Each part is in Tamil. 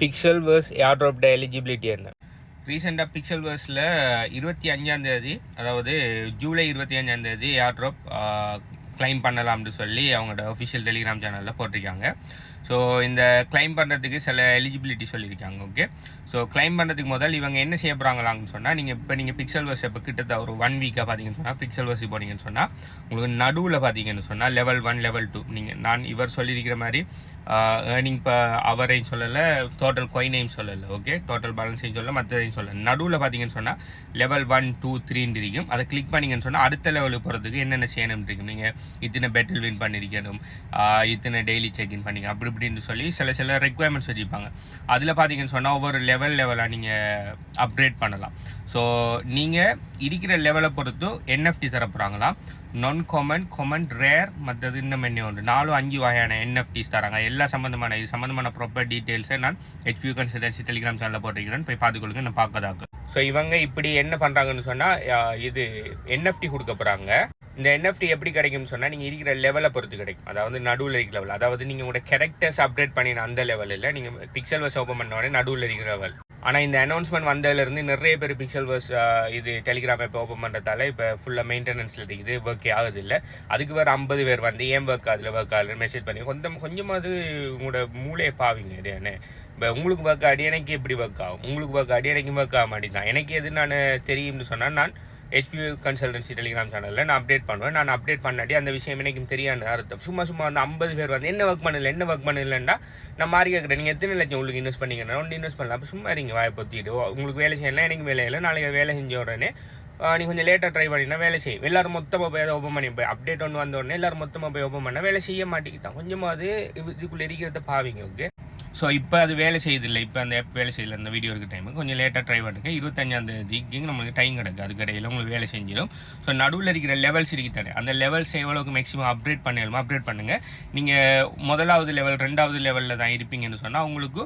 பிக்சல்வர்ஸ் ஏர்ட்ராப் எலிஜிபிலிட்டி என்ன? ரீசெண்டாக பிக்சல்வர்ஸில் 25ஆம் தேதி, அதாவது ஜூலை 25ஆம் தேதி ஏர்ட்ராப் கிளைம் பண்ணலாம்னு சொல்லி அவங்களோட ஒஃபிஷியல் டெலிகிராம் சேனலில் போட்டிருக்காங்க. ஸோ இந்த கிளைம் பண்ணுறதுக்கு சில எலிஜிபிலிட்டி சொல்லியிருக்காங்க. ஓகே, ஸோ கிளைம் பண்ணுறதுக்கு முதல் இவங்க என்ன செய்ய போகிறாங்களான்னு சொன்னால், நீங்கள் பிக்சல்வர்ஸ் இப்போ கிட்டத்தட்ட ஒரு 1 வீக்காக பார்த்தீங்கன்னு சொன்னால், பிக்சல்வர்ஸ் போனீங்கன்னு சொன்னால் உங்களுக்கு நடுவில் பார்த்தீங்கன்னு சொன்னால் லெவல் 1 லெவல் 2 நான் இவர் சொல்லியிருக்கிற மாதிரி ஏர்னிங் இப்போ அவரையும் சொல்லலை, டோட்டல் காயினையும் சொல்லலை. ஓகே, டோட்டல் பேலன்ஸையும் சொல்லலை, மற்றதையும் சொல்லலை. நடுவில் பார்த்தீங்கன்னு சொன்னால் லெவல் 1 2 3 இருக்கும். அதை கிளிக் பண்ணிங்கன்னு சொன்னால் அடுத்த லெவலுக்கு போகிறதுக்கு என்னென்ன செய்யணும் இருக்கும். நீங்கள் இத்தனை பேட்டில் வின் பண்ணியிருக்கணும், இத்தனை டெய்லி செக்இன் பண்ணிங்க, அப்படி இப்படின்னு சொல்லி சில ரெக்குவயர்மெண்ட்ஸ் வச்சுருப்பாங்க. அதில் பார்த்தீங்கன்னு சொன்னால் ஒவ்வொரு லெவலாக நீங்கள் அப்கிரேட் பண்ணலாம். ஸோ நீங்கள் இருக்கிற லெவலை பொறுத்து NFT தரப்போகிறாங்களாம். நான் காமன், காமன், ரேர், மற்றது இன்னும் என்ன ஒன்று 4-5 வகையான NFTs தராங்க. எல்லா சம்மந்தமான ப்ராப்பர் டீட்டெயில்ஸை நான் HPU கன்சல்டன்சி டெலிகிராம் சேனலில் போட்டிருக்கிறேன், போய் பார்த்துக்கொள்ளுங்க. நான் பார்க்கதாக்கு. ஸோ இவங்க இப்படி என்ன பண்ணுறாங்கன்னு சொன்னால், இது NFT கொடுக்க போகிறாங்க. இந்த NFT எப்படி கிடைக்கும்னு சொன்னால், நீங்கள் இருக்கிற லெவலை பொறுத்து கிடைக்கும். அதாவது நடுவில் இருக்கிற லெவல், அதாவது நீங்கள் உங்களோட கேரக்டர்ஸ் அப்டேட் பண்ணின அந்த லெவலில் நீங்கள் பிக்சல்வர்ஸ் ஓப்பன் பண்ண உடனே நடுவில் இருக்கிற லெவல். ஆனால் இந்த அனௌன்ஸ்மெண்ட் வந்ததுலேருந்து நிறைய பேர் பிக்சல்வர்ஸ் இது டெலிகிராம் இப்போ ஓப்பன் பண்ணுறதால இப்போ ஃபுல்லாக மெயின்டெனன்ஸில் இருக்குது, ஒர்க்கே ஆகுது இல்லை. அதுக்கு வேறு 50 பேர் வந்து ஏன் ஒர்க் ஆகுதுன்னு மெசேஜ் பண்ணி கொஞ்சமாவது உங்களோட மூளையை பாவீங்க. இதே இப்போ உங்களுக்கு ஒர்க் ஆடி எனக்கு எப்படி ஒர்க் ஆகும், உங்களுக்கு ஒர்க் ஆடி எனக்கு ஒர்க் ஆக மாட்டேங்குதான். எனக்கு எது நான் தெரியும்னு சொன்னால், நான் HPU கன்சல்டன்சி டெலிகிராம் சேனலில் நான் அப்டேட் பண்ணுவேன். நான் அப்டேட் பண்ணாட்டி அந்த விஷயம் எனக்கு தெரியாது அர்த்தம். சும்மா வந்து 50 பேர் வந்து என்ன ஒர்க் பண்ணலன்னா நான் மாறி கேட்குறேன். நீங்கள் எத்தனை லட்சம் உங்களுக்கு இன்வெஸ்ட் பண்ணிக்கிறேன், ஒன்று இன்வெஸ்ட் பண்ணலாம். அப்போ சும்மா இருங்க வாயை பொத்திட்டு. உங்களுக்கு வேலை செய்யலாம், எனக்கு வேலை இல்லை. நாளைக்கு வேலை செஞ்ச உடனே நீ கொஞ்சம் லேட்டாக ட்ரை பண்ணினா வேலை செய்யும். எல்லோரும் மொத்தமாக போய் அதை ஓப்பன் பண்ணி போய் அப்டேட் ஒன்று வந்த உடனே எல்லோரும் மொத்தமாக போய் ஓப்பன் பண்ணால் வேலை செய்ய மாட்டேங்குதான். கொஞ்சமாவது இதுக்குள்ளே இருக்கிறத பாவீங்க. ஓகே, ஸோ இப்போ அது வேலை செய்யுதில்லை, இப்போ அந்த ஆப் வேலை செய்யலை. அந்த வீடியோ இருக்க டைமுக்கு கொஞ்சம் லேட்டாக ட்ரை பண்ணுங்க. 25ஆம் தேதிக்கு நம்மளுக்கு டைம் கிடக்கு, அதுக்கு இடையில உங்களுக்கு வேலை செஞ்சிடும். ஸோ நடுவில் இருக்கிற லெவல்ஸ் இருக்குதானே, அந்த லெவல்ஸ் எவ்வளோக்கு மேக்ஸிமம் அப்டேட் பண்ணணுமோ அப்டேட் பண்ணுங்கள். நீங்கள் முதலாவது லெவல் 2வது லெவலில் தான் இருப்பீங்கன்னு சொன்னால் உங்களுக்கு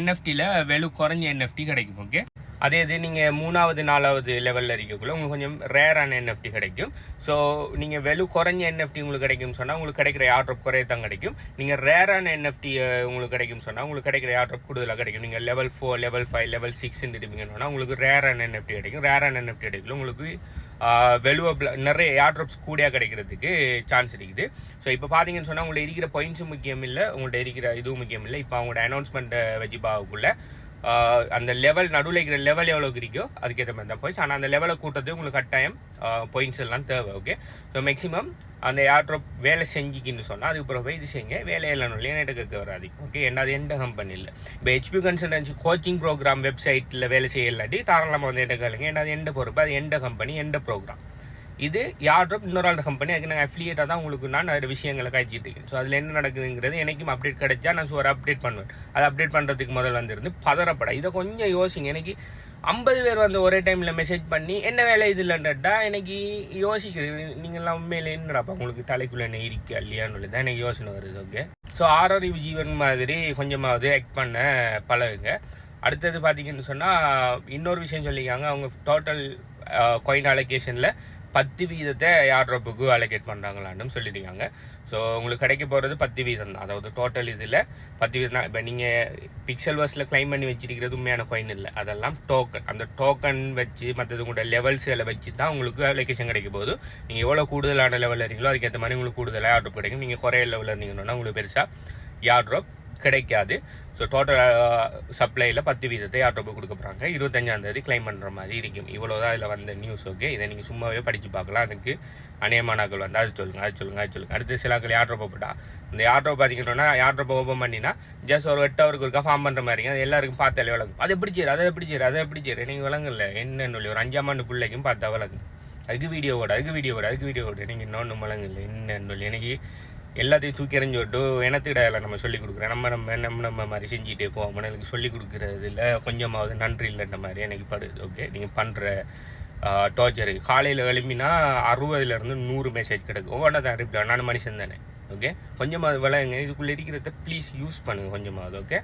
NFTயில் வெளு குறைஞ்ச NFT கிடைக்கும். ஓகே, அதே இது நீங்கள் 3வது 4வது லெவலில் இருக்கக்குள்ள உங்களுக்கு கொஞ்சம் ரேரான NFT கிடைக்கும். ஸோ நீங்கள் வெளு குறைஞ்ச NFT உங்களுக்கு கிடைக்கும்னு சொன்னால் உங்களுக்கு கிடைக்கிற ஏர்ட்ராப் குறையத்தான் கிடைக்கும். நீங்கள் ரேரான NFT உங்களுக்கு கிடைக்கும்னு சொன்னால் உங்களுக்கு கிடைக்கிற ஏர்ட்ராப் கூடுதலாக கிடைக்கும். நீங்கள் லெவல் 4 லெவல் 5 லெவல் 6 இருப்பீங்கன்னா உங்களுக்கு ரேரான NFT கிடைக்கும். ரேரான NFT கிடைக்கல உங்களுக்கு வெலுவபிள் நிறைய ஏர்ட்ராப்ஸ் கூடியாக கிடைக்கிறதுக்கு சான்ஸ் இருக்குது. ஸோ இப்போ பார்த்தீங்கன்னு சொன்னால் உங்கள்ட்ட இருக்கிற பாயிண்ட்ஸும் முக்கியம் இல்லை, உங்கள்கிட்ட இருக்கிற இதுவும் முக்கியம் இல்லை. இப்போ அவங்களோட அனௌன்ஸ்மெண்ட்டை வச்சு பார்க்கக்குள்ள அந்த லெவல் நடுவில் இருக்கிற லெவல் எவ்வளோக்கு இருக்கோ அதுக்கேற்ற மாதிரி தான் போயிடுச்சு. ஆனால் அந்த லெவலை கூட்டது உங்களுக்கு கட்டாயம் பாயிண்ட்ஸ் எல்லாம் தேவை. ஓகே, ஸோ மேக்ஸிமம் அந்த ஏர்ட்ராப் வேலை செஞ்சுக்கின்னு சொன்னால் அதுக்கப்புறம் போய் இது செய்யுங்க. வேலையெல்லாம் எனக்கு கேட்க வராது. ஓகே, என்னது எந்த கம்பெனி இல்லை. இப்போ HPU கன்சல்டன்சி கோச்சிங் ப்ரோக்ராம் வெப்சைட்டில் வேலை செய்ய இல்லாட்டி தாராளமாக வந்து என்ன கேளுங்க. என்னது எந்த பொறுப்பு, அது எந்த கம்பெனி எந்த ப்ரோக்ராம். இது ஏர்ட்ராப் இன்னொரு ஆள் கம்பெனி, அதுக்கு நாங்கள் அஃபிலியேட்டாக தான் உங்களுக்கு நான் நிறைய விஷயங்களை காய்ச்சிட்டு இருக்கேன். ஸோ அதில் என்ன நடக்குதுங்கிறது எனக்கும் அப்டேட் கிடைச்சா நான் ஒரு அப்டேட் பண்ணுவேன். அதை அப்டேட் பண்ணுறதுக்கு முதல் வந்துருந்து பதறப்பட இதை கொஞ்சம் யோசிங்க. எனக்கு 50 பேர் வந்து ஒரே டைமில் மெசேஜ் பண்ணி என்ன வேலை இது இல்லைன்றா எனக்கு யோசிக்கிறது. நீங்கள்லாம் உண்மையில என்னடாப்பா உங்களுக்கு தலைக்குள்ளே என்ன இருக்கு இல்லையான்னு தான் எனக்கு யோசனை வருது. ஓகே, ஸோ ஆர்ஆர்இ ஜீவன் மாதிரி கொஞ்சமாவது ஆக்ட் பண்ண பழகுங்க. அடுத்தது பார்த்தீங்கன்னு சொன்னால் இன்னொரு விஷயம் சொல்லியிருக்காங்க. அவங்க டோட்டல் காயின் அலோகேஷனில் 10% ஏர்ட்ராப்புக்கு அலோகேட் பண்ணுறாங்களான்னு சொல்லியிருக்காங்க. ஸோ உங்களுக்கு கிடைக்க போகிறது 10% தான். அதாவது டோட்டல் இதில் 10% தான். இப்போ நீங்கள் பிக்சல்வர்ஸில் கிளைம் பண்ணி வச்சிருக்கிறது உண்மையான காயின் இல்லை, அதெல்லாம் டோக்கன். அந்த டோக்கன் வச்சு மற்றது கூட லெவல்ஸில் வச்சு தான் உங்களுக்கு அலோகேஷன் கிடைக்க போகுது. நீங்கள் எவ்வளோ கூடுதலான லெவலில் இருக்கீங்களோ அதுக்கேற்ற மாதிரி உங்களுக்கு கூடுதலாக ஏர்ட்ராப் கிடைக்கும். நீங்கள் குறைய லெவலில் இருந்தீங்கன்னா உங்களுக்கு பெருசாக ஏர்ட்ராப் கிடைக்காது. ஸோ டோட்டல் சப்ளையில் 10% ஏர்ட்ராப் கொடுக்க போகிறாங்க. 25ஆம் தேதி கிளைம் பண்ணுற மாதிரி இருக்கும். இவ்வளோ தான் இதில் வந்த நியூஸ். ஓகே, இதை நீங்கள் சும்மாவே படித்து பார்க்கலாம். அதுக்கு அநேகமானாக்கள் வந்து அது சொல்லுங்கள். அடுத்து சிலாக்கள் ஏர்ட்ராப் போட்டா இந்த ஏர்ட்ராப் பார்த்தீங்கன்னா ஏர்ட்ராப் ஓப்பன் பண்ணினா ஜஸ்ட் ஒரு 8 ஹவருக்கு ஒருக்கா ஃபார்ம் பண்ணுற மாதிரிங்க. அது எல்லாருக்கும் பார்த்தாலே விளங்கும். அதை எப்படி செய்யற நீங்கள் விளங்கல என்னன்னு சொல்லி ஒரு 5ஆம் ஆண்டு பிள்ளைக்கும் பார்த்தா விளங்கும். அதுக்கு வீடியோ ஓட நீங்கள் இன்னொன்று விளங்கல என்னன்னு சொல்லி எனக்கு எல்லாத்தையும் தூக்கி எறிஞ்சு விட்டு எனத்துக்கிடையில நம்ம சொல்லிக் கொடுக்குறேன். நம்ம மாதிரி செஞ்சுட்டே போவோம். எனக்கு சொல்லிக் கொடுக்குறதுல கொஞ்சமாவது நன்றி இல்லைன்ற மாதிரி எனக்கு படுது. ஓகே, நீங்கள் பண்ணுற டார்ச்சருக்கு காலையில் எழுப்பினா 60லேருந்து 100 மெசேஜ் கிடக்கு. ஒவ்வொன்றா தான் ரிப்ளை. நான் மனுஷன் தானே. ஓகே, கொஞ்சமாவது விளையுங்க. இதுக்குள்ளே இருக்கிறத ப்ளீஸ் யூஸ் பண்ணுங்கள் கொஞ்சமாவது. ஓகே,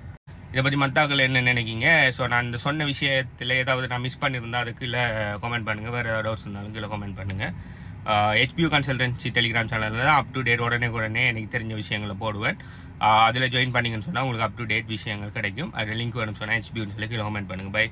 இதை பற்றி மத்தாக்கள் என்ன நினைக்கிங்க? ஸோ நான் இந்த சொன்ன விஷயத்தில் ஏதாவது நான் மிஸ் பண்ணியிருந்தா அதுக்கு இல்லை கமெண்ட் பண்ணுங்கள். வேறு ஏதாவது டவுட்ஸ் இருந்தாலும் கீழே கமெண்ட் பண்ணுங்கள். HPU கன்சல்டன்சி டெலிகிராம் சேனலில் தான் அப் டு டேட் உடனே எனக்கு தெரிஞ்ச விஷயங்களை போடுவேன். அதில் ஜாயின் பண்ணிங்கன்னு சொன்னால் உங்களுக்கு அப் டு டேட் விஷயங்கள் கிடைக்கும். அது லிங்க் வேணும்னு சொன்னால் HBன்னு சொல்லி கமெண்ட் பண்ணுங்கள். பை.